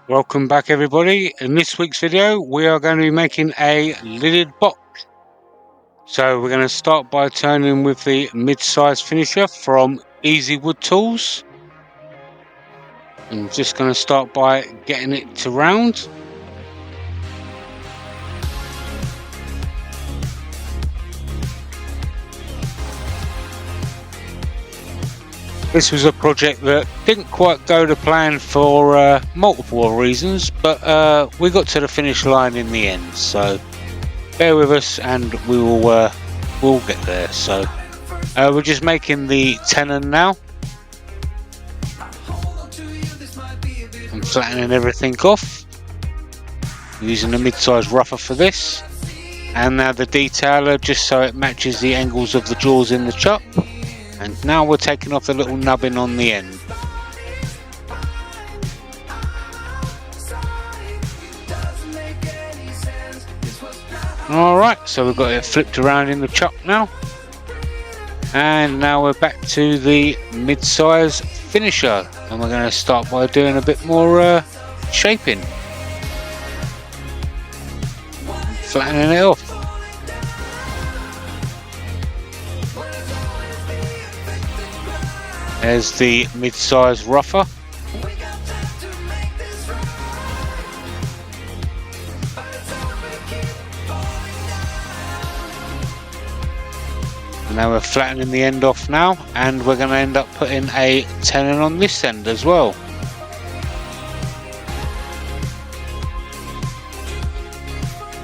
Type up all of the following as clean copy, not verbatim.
Welcome back everybody. In this week's video we are going to be making a lidded box. So we're going to start by turning with the mid-size finisher from Easy Wood Tools. I'm just going to start by getting it to round. This was a project that didn't quite go to plan for multiple reasons, but we got to the finish line in the end, so bear with us and we'll get there. So we're just making the tenon now. I'm flattening everything off, using the mid-size rougher for this, and now the detailer just so it matches the angles of the jaws in the chop. And now we're taking off the little nubbin on the end. Alright, so we've got it flipped around in the chop now. And now we're back to the mid-size finisher. And we're going to start by doing a bit more shaping. Flattening it off. There's the mid-size rougher. And now we're flattening the end off now, and we're going to end up putting a tenon on this end as well.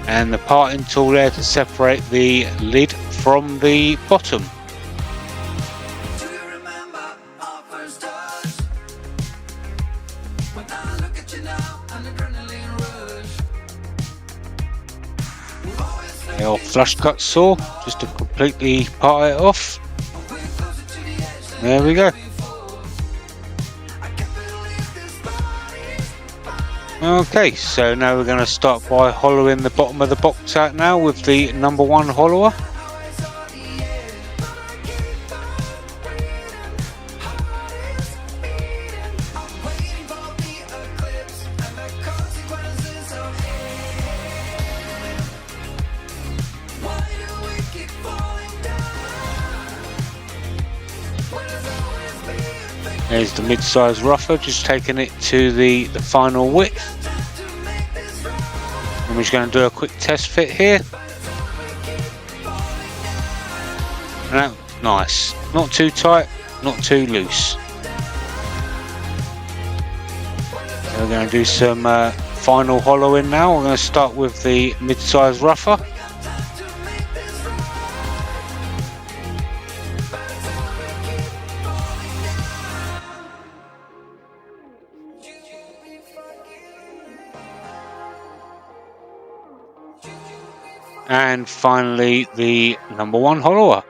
And the parting tool there to separate the lid from the bottom. Our flush cut saw just to completely part it off. There we go. Okay, so now we're going to start by hollowing the bottom of the box out now with the #1 hollower. There's the mid-size rougher, just taking it to the final width. And we're just going to do a quick test fit here. And nice, not too tight, not too loose. So we're going to do some final hollowing now. We're going to start with the mid-size rougher. And finally the #1 hollower.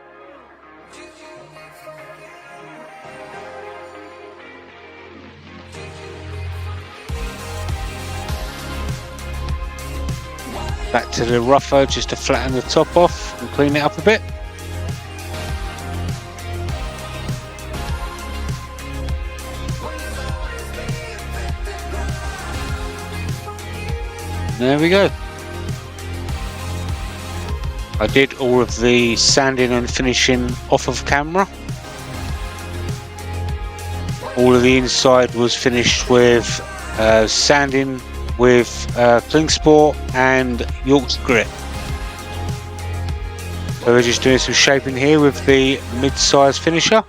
Back to the rougher just to flatten the top off and clean it up a bit. There we go. I did all of the sanding and finishing off of camera. All of the inside was finished with sanding with cling sport and Yorkshire Grit. So we're just doing some shaping here with the mid-size finisher.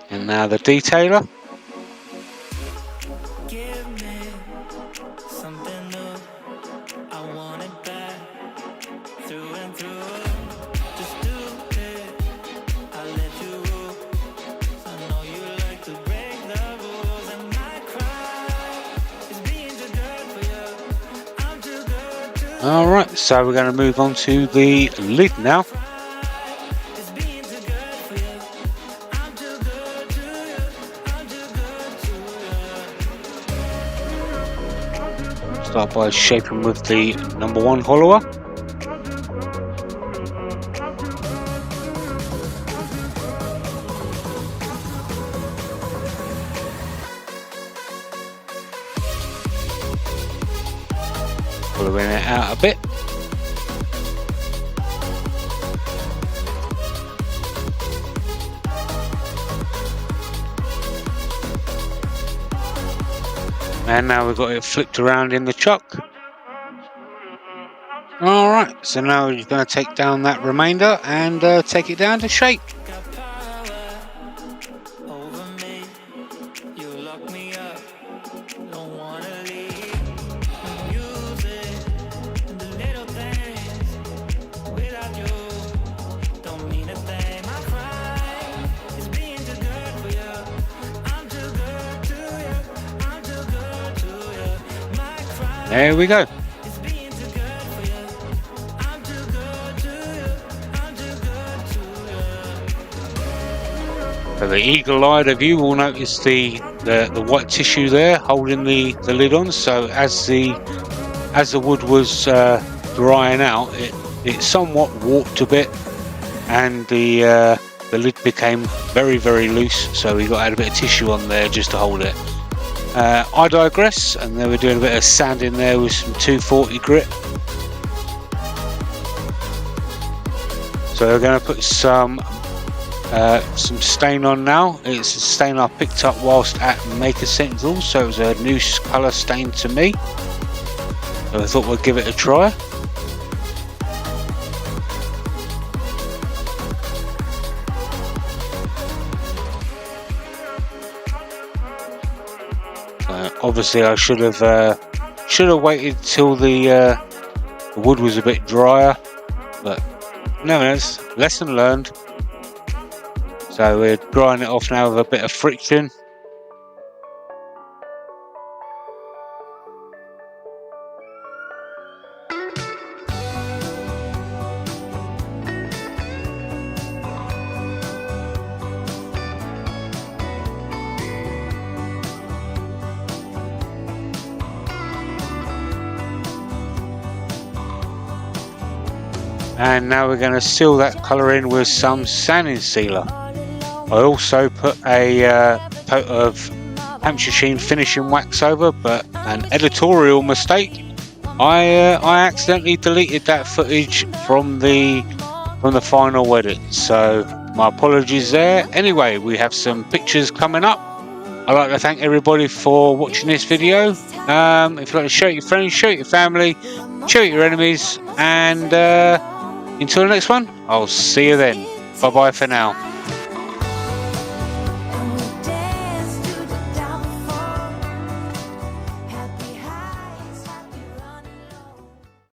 And now the detailer. Alright, so we're going to move on to the lid now. Start by shaping with the #1 hollower. Hollowing it out a bit. And now we've got it flipped around in the chuck. Alright, so now we're going to take down that remainder and take it down to shape. There we go. So the eagle-eyed of you will notice the white tissue there holding the lid on. So as the wood was drying out, it somewhat warped a bit, and the lid became very, very loose. So we got to add a bit of tissue on there just to hold it. I digress, and then we're doing a bit of sanding there with some 240 grit. So we're going to put some stain on now. It's a stain I picked up whilst at Maker Central, so it was a new colour stain to me. So I thought we'd give it a try. Obviously, I should have waited till the wood was a bit drier, but nevertheless, lesson learned. So we're drying it off now with a bit of friction. And now we're going to seal that colour in with some sanding sealer. I also put a coat of Hampshire Sheen finishing wax over, but an editorial mistake. I accidentally deleted that footage from the final edit, so my apologies there. Anyway, we have some pictures coming up. I'd like to thank everybody for watching this video. If you'd like to share it with your friends, share it with your family, share it with your enemies, and until the next one, I'll see you then. Bye bye for now.